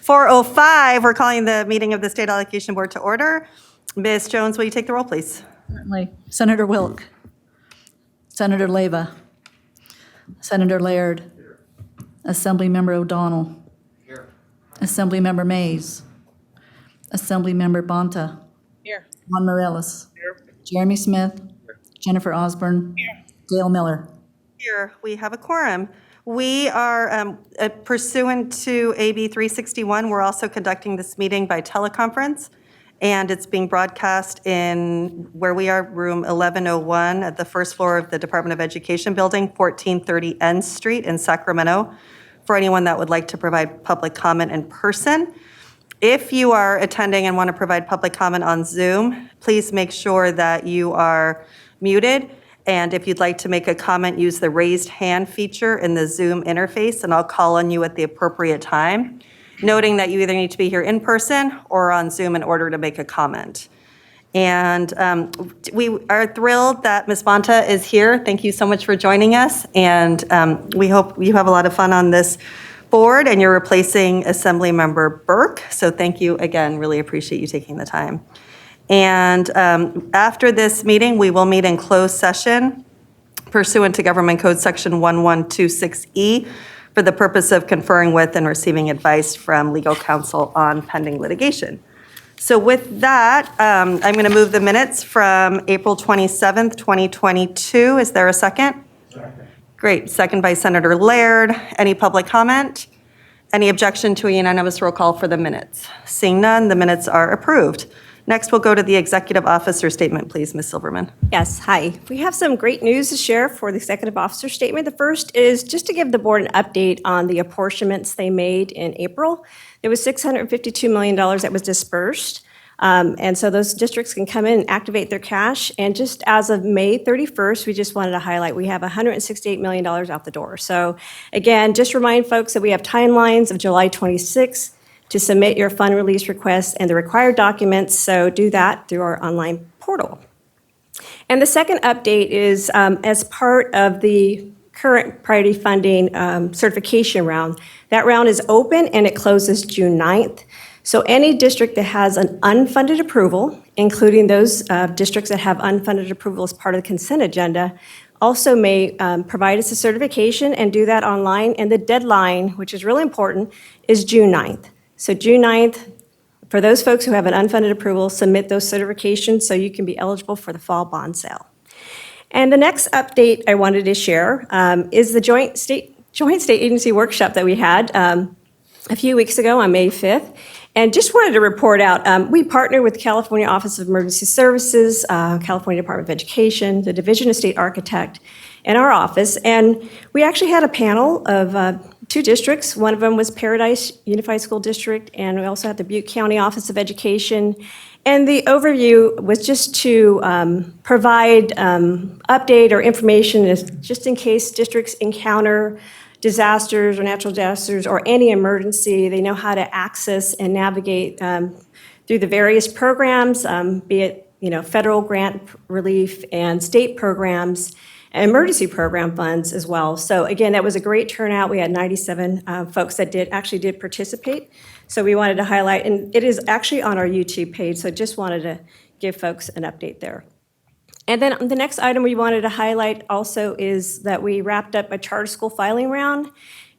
4:05, we're calling the meeting of the State Allocation Board to order. Ms. Jones, will you take the roll, please? Certainly. Senator Wilk. Senator Leyva. Senator Laird. Assemblymember O'Donnell. Here. Assemblymember Mays. Assemblymember Bonta. Here. Juan Morales. Here. Jeremy Smith. Jennifer Osborne. Gail Miller. Here, we have a quorum. We are pursuant to AB 361, we're also conducting this meeting by teleconference, and it's being broadcast in where we are, room 1101 at the first floor of the Department of Education building, 1430 N Street in Sacramento, for anyone that would like to provide public comment in person. If you are attending and want to provide public comment on Zoom, please make sure that you are muted. And if you'd like to make a comment, use the raised hand feature in the Zoom interface, and I'll call on you at the appropriate time, noting that you either need to be here in person or on Zoom in order to make a comment. And we are thrilled that Ms. Bonta is here. Thank you so much for joining us, and we hope you have a lot of fun on this board, and you're replacing Assemblymember Burke, so thank you again, really appreciate you taking the time. And after this meeting, we will meet in closed session pursuant to Government Code Section 1126E for the purpose of conferring with and receiving advice from legal counsel on pending litigation. So with that, I'm going to move the minutes from April 27th, 2022. Is there a second? Second. Great. Second by Senator Laird. Any public comment? Any objection to a unanimous roll call for the minutes? Seeing none, the minutes are approved. Next, we'll go to the executive officer statement, please, Ms. Silverman. Yes, hi. We have some great news to share for the executive officer statement. The first is just to give the board an update on the apportionments they made in April. There was $652 million that was dispersed. And so those districts can come in and activate their cash. And just as of May 31st, we just wanted to highlight we have $168 million out the door. So again, just remind folks that we have timelines of July 26th to submit your fund release request and the required documents, so do that through our online portal. And the second update is as part of the current priority funding certification round. That round is open and it closes June 9th. So any district that has an unfunded approval, including those districts that have unfunded approval as part of the consent agenda, also may provide us a certification and do that online. And the deadline, which is really important, is June 9th. So June 9th, for those folks who have an unfunded approval, submit those certifications so you can be eligible for the fall bond sale. And the next update I wanted to share is the joint state agency workshop that we had a few weeks ago on May 5th. And just wanted to report out, we partnered with California Office of Emergency Services, California Department of Education, the Division of State Architect, and our office. And we actually had a panel of two districts. One of them was Paradise Unified School District, and we also had the Butte County Office of Education. And the overview was just to provide update or information just in case districts encounter disasters or natural disasters or any emergency. They know how to access and navigate through the various programs, be it federal grant relief and state programs, and emergency program funds as well. So again, that was a great turnout. We had 97 folks that did participate. So we wanted to highlight, and it is actually on our YouTube page, so just wanted to give folks an update there. And then the next item we wanted to highlight also is that we wrapped up a charter school filing round,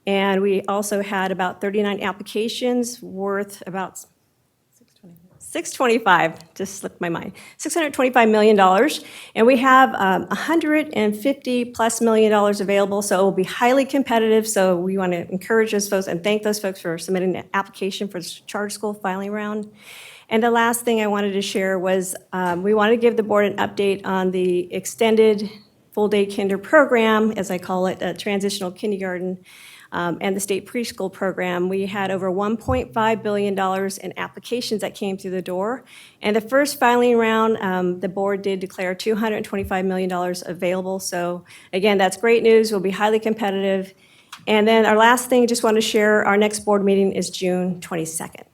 and we also had about 39 applications worth about $625, just slipped my mind, $625 million. And we have $150+ million available, so it will be highly competitive. So we want to encourage those folks and thank those folks for submitting the application for the charter school filing round. And the last thing I wanted to share was we wanted to give the board an update on the extended full-day kinder program, as I call it, transitional kindergarten, and the state preschool program. We had over $1.5 billion in applications that came through the door. And the first filing round, the board did declare $225 million available. So again, that's great news. We'll be highly competitive. And then our last thing, just want to share, our next board meeting is June 22nd.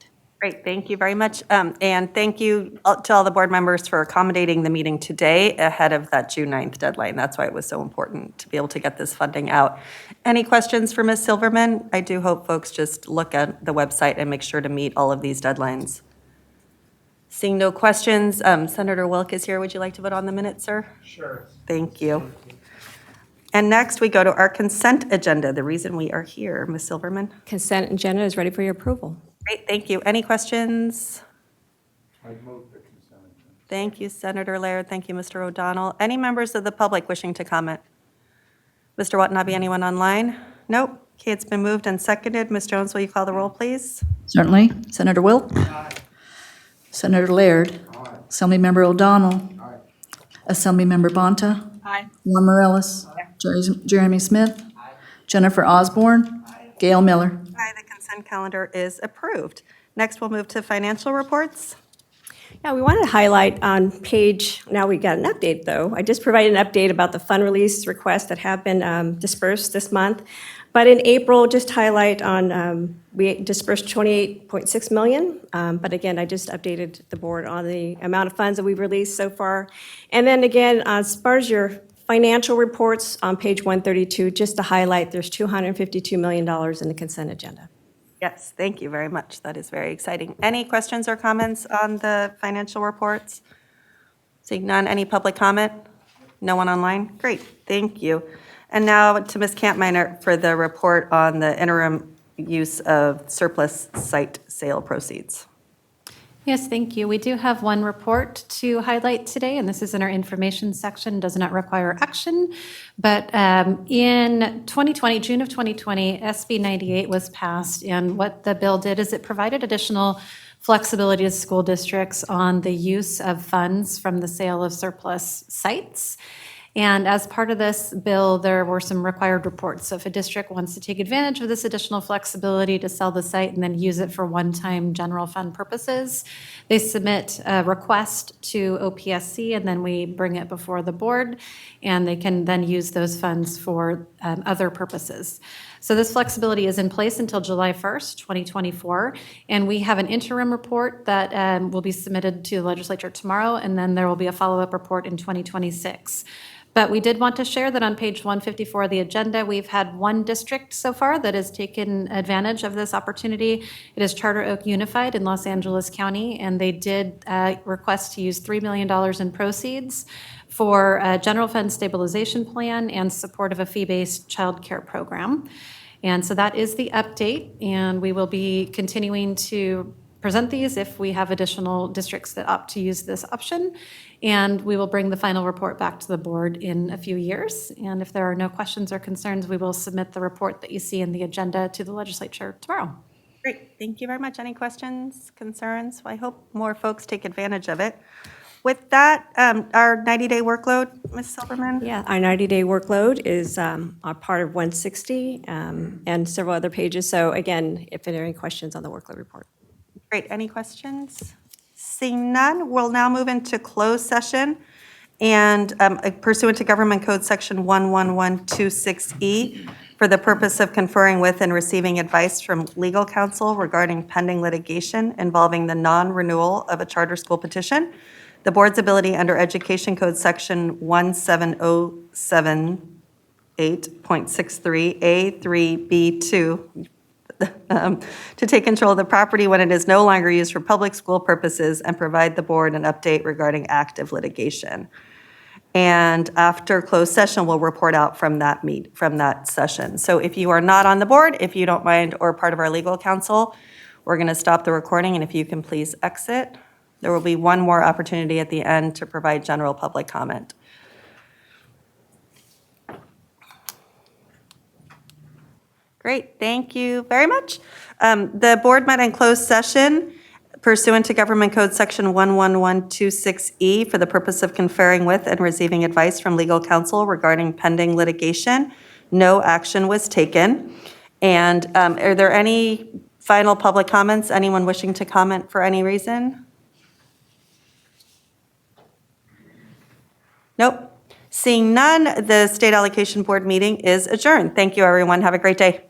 Great, thank you very much. And thank you to all the board members for accommodating the meeting today ahead of that June 9th deadline. That's why it was so important to be able to get this funding out. Any questions for Ms. Silverman? I do hope folks just look at the website and make sure to meet all of these deadlines. Seeing no questions, Senator Wilk is here. Would you like to vote on the minutes, sir? Sure. Thank you. And next, we go to our consent agenda, the reason we are here. Ms. Silverman? Consent agenda is ready for your approval. Great, thank you. Any questions? I move the consent agenda. Thank you, Senator Laird. Thank you, Mr. O'Donnell. Any members of the public wishing to comment? Mr. Watanabe, anyone online? Nope. Okay, it's been moved and seconded. Ms. Jones, will you call the roll, please? Certainly. Senator Wilt? Senator Laird? Aye. Assemblymember O'Donnell? Aye. Assemblymember Bonta? Aye. Juan Morales? Jeremy Smith? Jennifer Osborne? Gail Miller? Aye, the consent calendar is approved. Next, we'll move to financial reports. Yeah, we wanted to highlight on page, now we got an update though. I just provided an update about the fund release requests that have been dispersed this month. But in April, just highlight on, we dispersed 28.6 million. But again, I just updated the board on the amount of funds that we've released so far. And then again, as far as your financial reports on page 132, just to highlight, there's $252 million in the consent agenda. Yes, thank you very much. That is very exciting. Any questions or comments on the financial reports? Seeing none, any public comment? No one online? Great, thank you. And now to Ms. Kampminer for the report on the interim use of surplus site sale proceeds. Yes, thank you. We do have one report to highlight today, and this is in our information section, does not require action. But in 2020, June of 2020, SB 98 was passed, and what the bill did is it provided additional flexibility to school districts on the use of funds from the sale of surplus sites. And as part of this bill, there were some required reports. So if a district wants to take advantage of this additional flexibility to sell the site and then use it for one-time general fund purposes, they submit a request to OPSC, and then we bring it before the board, and they can then use those funds for other purposes. So this flexibility is in place until July 1st, 2024, and we have an interim report that will be submitted to the legislature tomorrow, and then there will be a follow-up report in 2026. But we did want to share that on page 154 of the agenda, we've had one district so far that has taken advantage of this opportunity. It is Charter Oak Unified in Los Angeles County, and they did request to use $3 million in proceeds for a general fund stabilization plan and support of a fee-based child care program. And so that is the update, and we will be continuing to present these if we have additional districts that opt to use this option. And we will bring the final report back to the board in a few years. And if there are no questions or concerns, we will submit the report that you see in the agenda to the legislature tomorrow. Great, thank you very much. Any questions, concerns? Well, I hope more folks take advantage of it. With that, our 90-day workload, Ms. Silverman? Yeah, our 90-day workload is a part of 160 and several other pages. So again, if there are any questions on the workload report. Great, any questions? Seeing none, we'll now move into closed session. And pursuant to Government Code Section 11126E, for the purpose of conferring with and receiving advice from legal counsel regarding pending litigation involving the non-renewal of a charter school petition, the board's ability under Education Code Section 17078.63A3B2 to take control of the property when it is no longer used for public school purposes and provide the board an update regarding active litigation. And after closed session, we'll report out from that session. So if you are not on the board, if you don't mind, or part of our legal counsel, we're going to stop the recording, and if you can please exit. There will be one more opportunity at the end to provide general public comment. Great, thank you very much. The board met in closed session pursuant to Government Code Section 11126E for the purpose of conferring with and receiving advice from legal counsel regarding pending litigation. No action was taken. And are there any final public comments? Anyone wishing to comment for any reason? Nope. Seeing none, the State Allocation Board meeting is adjourned. Thank you, everyone. Have a great day.